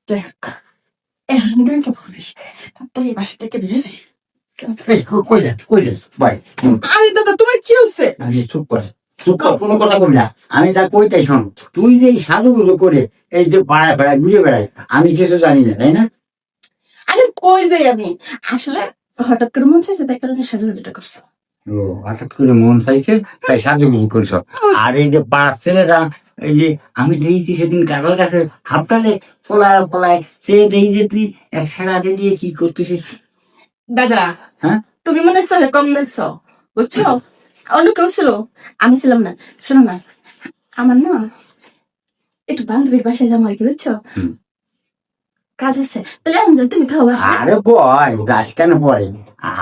যাই হোক এখন ডুইকে পড়িস তাড়াতাড়ি বাসা থেকে দিয়েছি। আরে দাদা তোমার কি হচ্ছে? চুপ করে কোনো কথা বলবি না। আমি তা কইতাই শোন, তুই যে এই সাধুগুলো করে এই যে পাড়ায় পাড়ায় ঘুরে বেড়াই, আমি কিছু জানি না, তাই না? আরে কই যাই আমি আসলে হঠাৎ করে মন চাইছে তাই কারণে সাজুগুজুটা করছো। ও হঠাৎ করে মন চাইছে তাই সাজুগুজু করিস। আর এই যে পাড়ার ছেলেরা, এই যে আমি দেখেছি সেদিন কাগজ গাছে হাফটালে ফলায় ফলায় সে দেখি যে তুই এক সারা দিয়ে কি করতেছিস। দাদা হ্যাঁ তুমি মনে হয় কম দেখছো, বুঝছো? অন্য কেউ ছিল, আমি ছিলাম না। শোনো না, আমার না একটু বান্ধবীর বাসায় যাবো আর কি, বুঝছো? কাজ আছে, তাহলে এখন যাও, তুমি খাও বাসায়। আরে বয় গাছ কেন পড়ে,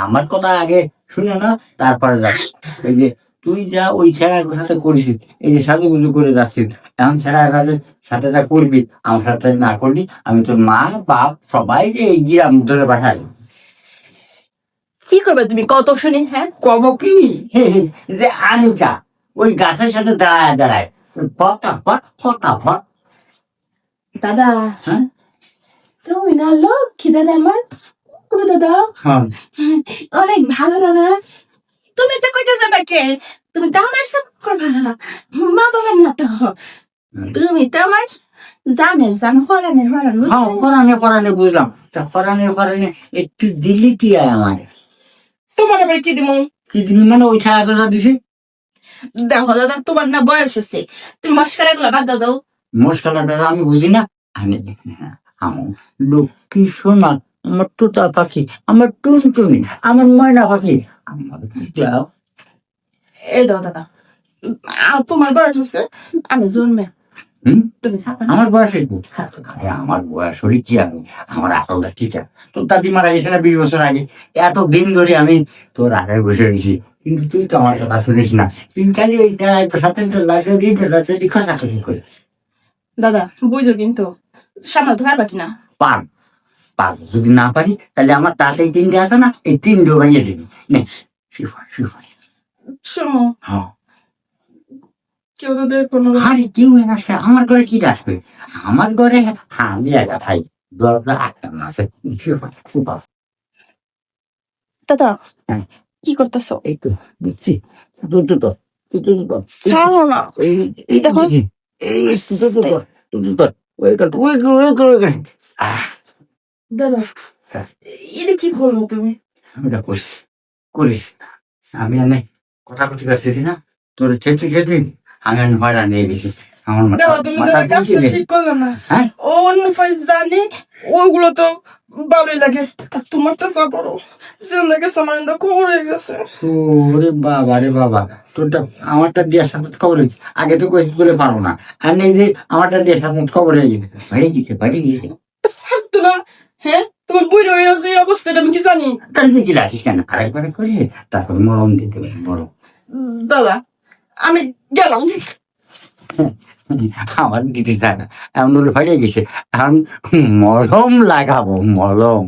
আমার কথা আগে শুনে না, তারপরে যাস। এই যে তুই যা ওই ছেড়ার সাথে করিস, এই যে সাজুগুজু করে যাচ্ছিস, এখন ছেড়ার সাথে যা করবি, আমার সাথে না করবি, আমি তোর মা বাপ সবাই যে এই গ্রাম ধরে পাঠাই। কি করবে তুমি কত শুনি? হ্যাঁ কব কি যে আনিকা ওই গাছের সাথে দাঁড়ায় দাঁড়ায় ফটাফট ফটাফট। দাদা হ্যাঁ তুমি না লক্ষ্মী দাদা আমার, পুরো দাদা হ্যাঁ অনেক ভালো দাদা। তুমি তো কইতে যাবে কে? তুমি তো আমার সব করবা, মা বাবার না তো। তুমি তো আমার জানের জান, হরানের হরান। হ্যাঁ পরানে পরানে বুঝলাম, তা পরানে একটু দিলি কি আয় আমার? তোমার আবার কি দিমু? কি দিবি মানে ওই ছায়া কথা দিছি? দেখো দাদা তোমার না বয়স হচ্ছে, তুমি মস্কারা গুলা বাদ দাও। মশলাটা আমি বুঝি না। আমি আমার লক্ষ্মী সোনা, আমার তোতা পাখি, আমার টুনটুনি, আমার ময়না পাখি, আমার দাও। এই দাও দাদা, তোমার বয়স হচ্ছে, আমি জন্মে হম তুমি থাকো না। আমার বয়স একটু, আমার বয়স হয়েছি আমি, আমার আসলটা ঠিক আছে। তোর দাদি মারা গেছে না 20 বছর আগে, এত দিন ধরে আমি তোর আগে বসে রয়েছি, কিন্তু তুই তো আমার কথা শুনিস না। তুই খালি ওই সাথে খাটাখাটি করিস। দাদা বুঝো কিন্তু সামলাতে পারবা কিনা? পার পার যদি না পারি তাহলে আমার তাতে 3টে আছে না, এই 3টো ভাঙিয়ে দিবি নে। শোনো, হ্যাঁ কেউ তো দেখো না। আরে কেউ আসে আমার ঘরে, কি আসবে আমার ঘরে? আমি একা খাই, দরজা আটকানো আছে। দাদা হ্যাঁ। কি করতেছো? এই তো বুঝছি, ছাড়ো না। এই দেখো। দাদা এটা কি করবো তুমি? করিস আমি এনে কথা কথি করছি না, তোর ছেড়ে খেতে আমি হয়রান নিয়ে গেছি। আমার দাদা তুমি দাদা কাজটা ঠিক করলে না। হ্যাঁ ও অন্য ফাইজ জানি, ওগুলো তো ভালোই লাগে, আর তোমার তো যা করো জিন্দগি সামান্য করে গেছে। ওরে বাবা রে বাবা, তোরটা আমারটা দিয়ে সাথে খবর হয়েছে, আগে তো কইস বলে পারবো না, আর নেই যে আমারটা দিয়ে সাথে খবর হয়ে গেছে, বাড়ি গেছে। পারতো না? হ্যাঁ তোমার বই রয়ে যে অবস্থাটা আমি কি জানি? তাহলে কি রাখিস কেন, আরেকবার করে তারপর মরম দিতে পারি মরম। দাদা আমি গেলাম। আমার দিতে চায় না, এমন হলে ফাইলে গেছে, এখন মলম লাগাবো মলম।